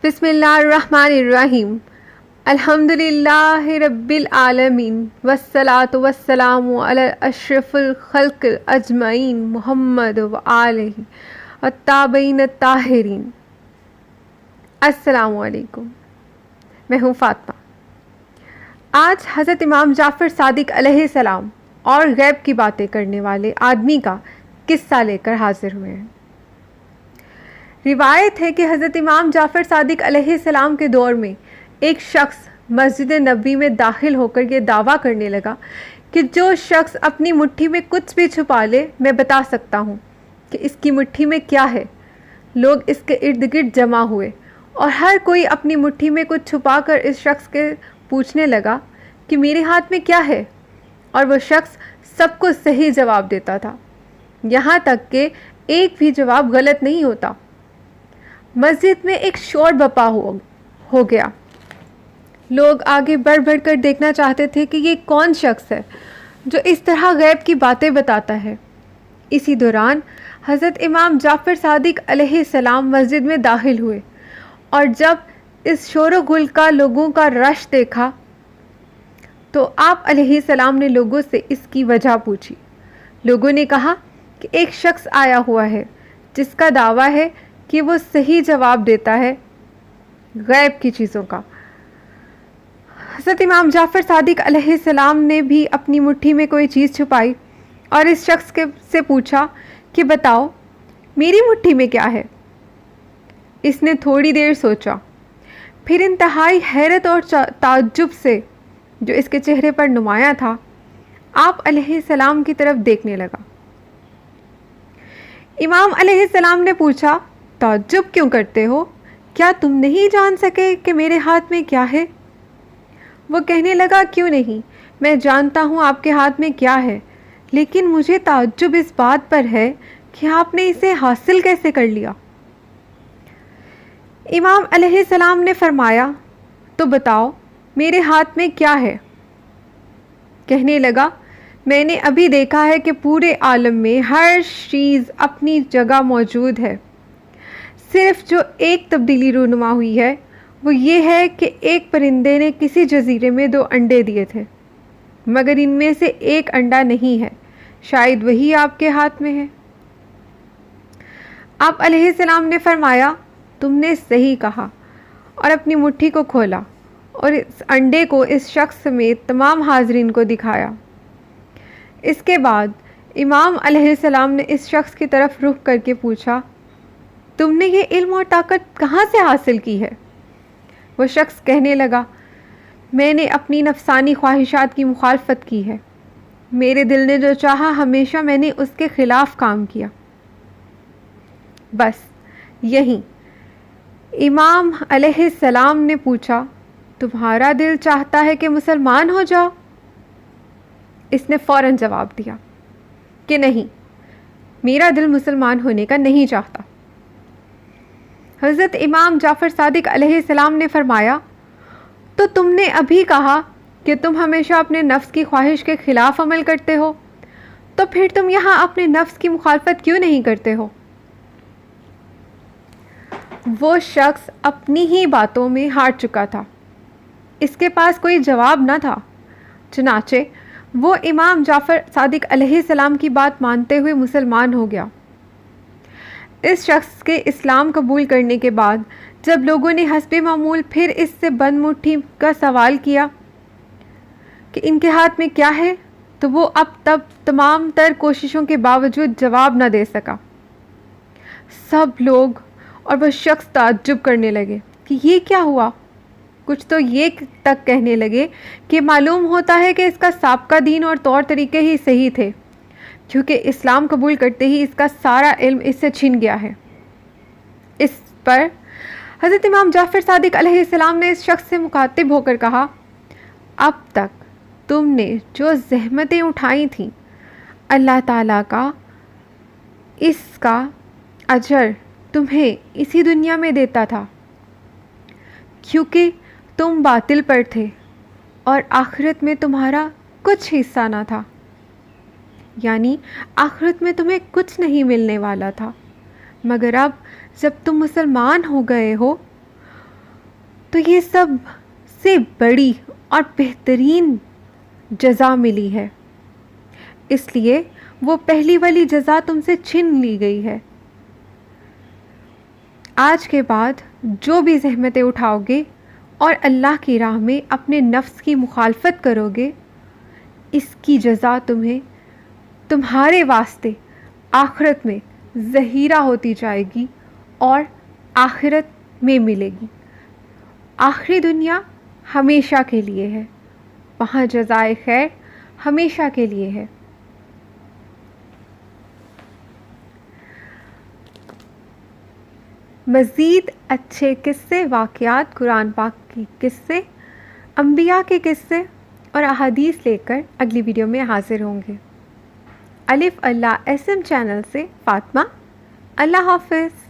بسم اللہ الرحمن الرحیم الحمدللہ رب العالمین والصلاة والسلام علی اشرف الخلق اجمعین محمد و آلہ الطاہرین الطاہرین۔ السلام علیکم، میں ہوں فاطمہ۔ آج حضرت امام جعفر صادق علیہ السلام اور غیب کی باتیں کرنے والے آدمی کا قصہ لے کر حاضر ہوئے ہیں۔ روایت ہے کہ حضرت امام جعفر صادق علیہ السلام کے دور میں ایک شخص مسجد نبوی میں داخل ہو کر یہ دعویٰ کرنے لگا کہ جو شخص اپنی مٹھی میں کچھ بھی چھپا لے میں بتا سکتا ہوں کہ اس کی مٹھی میں کیا ہے۔ لوگ اس کے ارد گرد جمع ہوئے اور ہر کوئی اپنی مٹھی میں کچھ چھپا کر اس شخص کے پوچھنے لگا کہ میرے ہاتھ میں کیا ہے، اور وہ شخص سب کو صحیح جواب دیتا تھا، یہاں تک کہ ایک بھی جواب غلط نہیں ہوتا۔ مسجد میں ایک شور برپا ہو گیا۔ لوگ آگے بڑھ بڑھ کر دیکھنا چاہتے تھے کہ یہ کون شخص ہے جو اس طرح غیب کی باتیں بتاتا ہے۔ اسی دوران حضرت امام جعفر صادق علیہ السلام مسجد میں داخل ہوئے، اور جب اس شور و گل کا لوگوں کا رش دیکھا تو آپ علیہ السلام نے لوگوں سے اس کی وجہ پوچھی۔ لوگوں نے کہا کہ ایک شخص آیا ہوا ہے جس کا دعویٰ ہے کہ وہ صحیح جواب دیتا ہے غیب کی چیزوں کا۔ حضرت امام جعفر صادق علیہ السلام نے بھی اپنی مٹھی میں کوئی چیز چھپائی اور اس شخص سے پوچھا کہ بتاؤ میری مٹھی میں کیا ہے۔ اس نے تھوڑی دیر سوچا، پھر انتہائی حیرت اور تعجب سے جو اس کے چہرے پر نمایاں تھا آپ علیہ السلام کی طرف دیکھنے لگا۔ امام علیہ السلام نے پوچھا، تعجب کیوں کرتے ہو؟ کیا تم نہیں جان سکے کہ میرے ہاتھ میں کیا ہے؟ وہ کہنے لگا، کیوں نہیں، میں جانتا ہوں آپ کے ہاتھ میں کیا ہے، لیکن مجھے تعجب اس بات پر ہے کہ آپ نے اسے حاصل کیسے کر لیا۔ امام علیہ السلام نے فرمایا، تو بتاؤ میرے ہاتھ میں کیا ہے۔ کہنے لگا، میں نے ابھی دیکھا ہے کہ پورے عالم میں ہر چیز اپنی جگہ موجود ہے، صرف جو ایک تبدیلی رونما ہوئی ہے وہ یہ ہے کہ ایک پرندے نے کسی جزیرے میں 2 انڈے دیے تھے، مگر ان میں سے ایک انڈا نہیں ہے، شاید وہی آپ کے ہاتھ میں ہے۔ آپ علیہ السلام نے فرمایا، تم نے صحیح کہا، اور اپنی مٹھی کو کھولا اور اس انڈے کو اس شخص سمیت تمام حاضرین کو دکھایا۔ اس کے بعد امام علیہ السلام نے اس شخص کی طرف رخ کر کے پوچھا، تم نے یہ علم اور طاقت کہاں سے حاصل کی ہے؟ وہ شخص کہنے لگا، میں نے اپنی نفسانی خواہشات کی مخالفت کی ہے، میرے دل نے جو چاہا ہمیشہ میں نے اس کے خلاف کام کیا۔ بس یہی۔ امام علیہ السلام نے پوچھا، تمہارا دل چاہتا ہے کہ مسلمان ہو جاؤ؟ اس نے فوراً جواب دیا کہ نہیں، میرا دل مسلمان ہونے کا نہیں چاہتا۔ حضرت امام جعفر صادق علیہ السلام نے فرمایا، تو تم نے ابھی کہا کہ تم ہمیشہ اپنے نفس کی خواہش کے خلاف عمل کرتے ہو، تو پھر تم یہاں اپنے نفس کی مخالفت کیوں نہیں کرتے ہو؟ وہ شخص اپنی ہی باتوں میں ہار چکا تھا، اس کے پاس کوئی جواب نہ تھا، چنانچہ وہ امام جعفر صادق علیہ السلام کی بات مانتے ہوئے مسلمان ہو گیا۔ اس شخص کے اسلام قبول کرنے کے بعد جب لوگوں نے حسب معمول پھر اس سے بند مٹھی کا سوال کیا کہ ان کے ہاتھ میں کیا ہے، تو وہ اب تب تمام تر کوششوں کے باوجود جواب نہ دے سکا۔ سب لوگ اور وہ شخص تعجب کرنے لگے کہ یہ کیا ہوا۔ کچھ تو یہ تک کہنے لگے کہ معلوم ہوتا ہے کہ اس کا سابقہ دین اور طور طریقے ہی صحیح تھے، کیونکہ اسلام قبول کرتے ہی اس کا سارا علم اس سے چھن گیا ہے۔ اس پر حضرت امام جعفر صادق علیہ السلام نے اس شخص سے مخاطب ہو کر کہا، اب تک تم نے جو زحمتیں اٹھائی تھیں، اللہ تعالیٰ کا اس کا اجر تمہیں اسی دنیا میں دیتا تھا، کیونکہ تم باطل پر تھے اور آخرت میں تمہارا کچھ حصہ نہ تھا، یعنی آخرت میں تمہیں کچھ نہیں ملنے والا تھا، مگر اب جب تم مسلمان ہو گئے ہو تو یہ سب سے بڑی اور بہترین جزا ملی ہے، اس لیے وہ پہلی والی جزا تم سے چھین لی گئی ہے۔ آج کے بعد جو بھی زحمتیں اٹھاؤ گے اور اللہ کی راہ میں اپنے نفس کی مخالفت کرو گے، اس کی جزا تمہیں تمہارے واسطے آخرت میں ذخیرہ ہوتی جائے گی اور آخرت میں ملے گی۔ آخری دنیا ہمیشہ کے لیے ہے، وہاں جزائے خیر ہمیشہ کے لیے ہے۔ مزید اچھے قصے، واقعات، قرآن پاک کی قصے، انبیاء کے قصے اور احادیث لے کر اگلی ویڈیو میں حاضر ہوں گے۔ الف اللہ SM چینل سے فاطمہ، اللہ حافظ۔